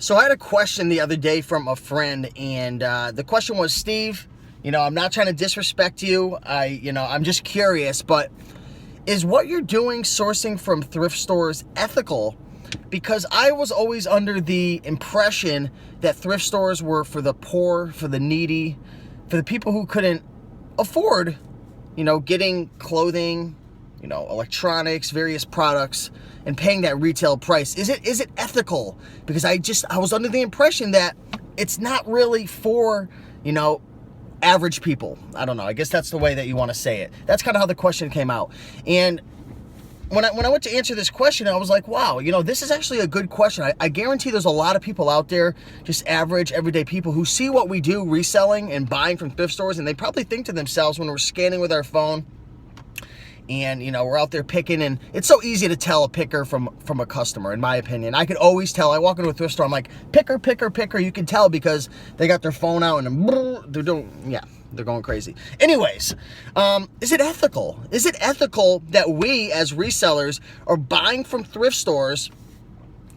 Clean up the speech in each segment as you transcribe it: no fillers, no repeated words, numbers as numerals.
So I had a question the other day from a friend, and the question was, Steve, I'm not trying to disrespect you. I'm just curious, but is what you're doing sourcing from thrift stores ethical? Because I was always under the impression that thrift stores were for the poor, for the needy, for the people who couldn't afford, getting clothing, electronics, various products, and paying that retail price. Is it ethical? Because I was under the impression that it's not really for, average people. I don't know. I guess that's the way that you want to say it. That's kind of how the question came out. And when I went to answer this question, I was like, wow, this is actually a good question. I guarantee there's a lot of people out there, just average, everyday people, who see what we do reselling and buying from thrift stores, and they probably think to themselves when we're scanning with our phone, and we're out there picking, and it's so easy to tell a picker from a customer, in my opinion. I could always tell. I walk into a thrift store, I'm like, picker, picker, picker. You can tell because they got their phone out and they're going crazy. Anyways, is it ethical? Is it ethical that we as resellers are buying from thrift stores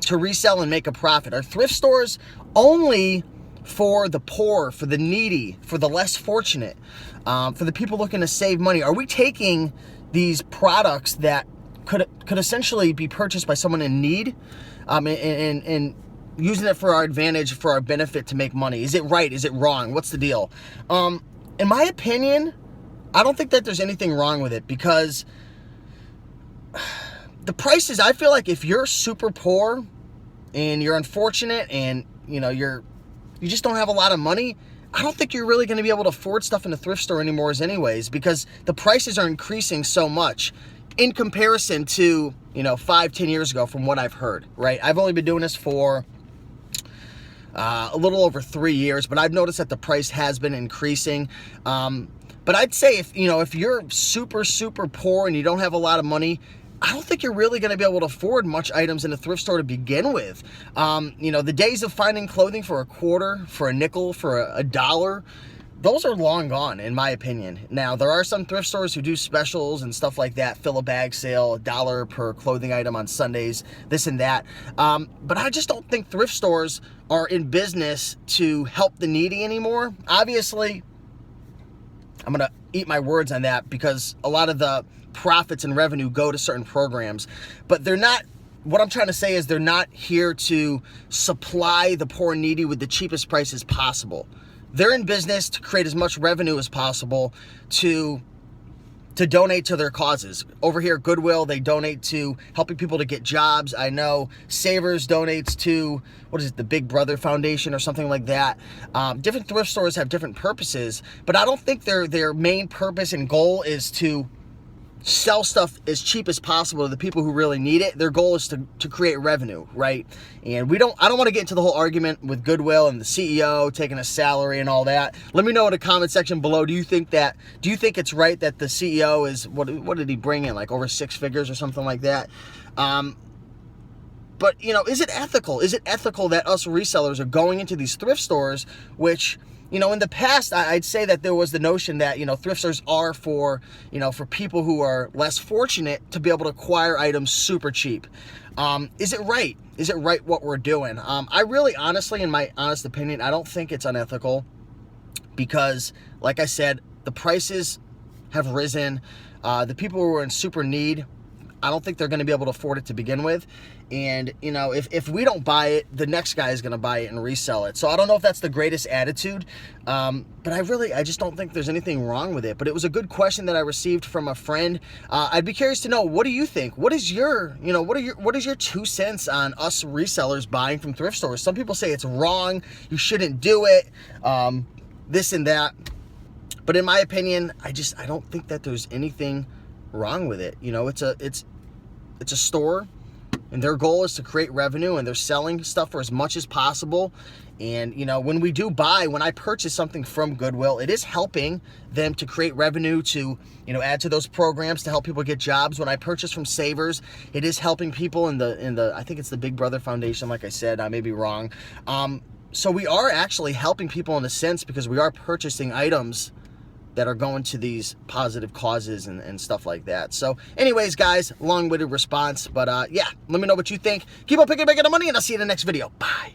to resell and make a profit? Are thrift stores only for the poor, for the needy, for the less fortunate, for the people looking to save money? Are we taking these products that could essentially be purchased by someone in need, and using it for our advantage, for our benefit, to make money? Is it right? Is it wrong? What's the deal? In my opinion, I don't think that there's anything wrong with it, because the prices, I feel like if you're super poor and you're unfortunate and you just don't have a lot of money, I don't think you're really going to be able to afford stuff in the thrift store anymore anyways, because the prices are increasing so much in comparison to 5-10 years ago, from what I've heard, right? I've only been doing this for a little over 3 years, but I've noticed that the price has been increasing. But I'd say if you're super, super poor and you don't have a lot of money, I don't think you're really going to be able to afford much items in a thrift store to begin with. The days of finding clothing for a quarter, for a nickel, for a dollar, those are long gone, in my opinion. Now, there are some thrift stores who do specials and stuff like that, fill a bag sale, $1 per clothing item on Sundays, this and that. But I just don't think thrift stores are in business to help the needy anymore. Obviously, I'm going to eat my words on that, because a lot of the profits and revenue go to certain programs, but they're not. What I'm trying to say is they're not here to supply the poor and needy with the cheapest prices possible. They're in business to create as much revenue as possible to donate to their causes. Over here, Goodwill, they donate to helping people to get jobs. I know Savers donates to, the Big Brother Foundation or something like that. Different thrift stores have different purposes, but I don't think their main purpose and goal is to sell stuff as cheap as possible to the people who really need it. Their goal is to create revenue, right? And I don't want to get into the whole argument with Goodwill and the CEO taking a salary and all that. Let me know in the comment section below. Do you think it's right that the CEO is, what did he bring in, like over 6 figures or something like that? But is it ethical? Is it ethical that us resellers are going into these thrift stores, which, in the past, I'd say that there was the notion that, thrift stores are for people who are less fortunate to be able to acquire items super cheap. Is it right? Is it right what we're doing? I really, honestly, in my honest opinion, I don't think it's unethical, because, like I said, the prices have risen. The people who are in super need, I don't think they're going to be able to afford it to begin with. And, if we don't buy it, the next guy is going to buy it and resell it. So I don't know if that's the greatest attitude, but I just don't think there's anything wrong with it. But it was a good question that I received from a friend. I'd be curious to know, what do you think? What is your 2 cents on us resellers buying from thrift stores? Some people say it's wrong, you shouldn't do it, this and that. But in my opinion, I don't think that there's anything wrong with it. It's a store, and their goal is to create revenue, and they're selling stuff for as much as possible. And when I purchase something from Goodwill, it is helping them to create revenue, to add to those programs to help people get jobs. When I purchase from Savers, it is helping people in the I think it's the Big Brother Foundation, like I said. I may be wrong. So we are actually helping people in a sense, because we are purchasing items that are going to these positive causes and stuff like that. So anyways, guys, long-winded response, but yeah, let me know what you think. Keep on picking, making the money, and I'll see you in the next video. Bye.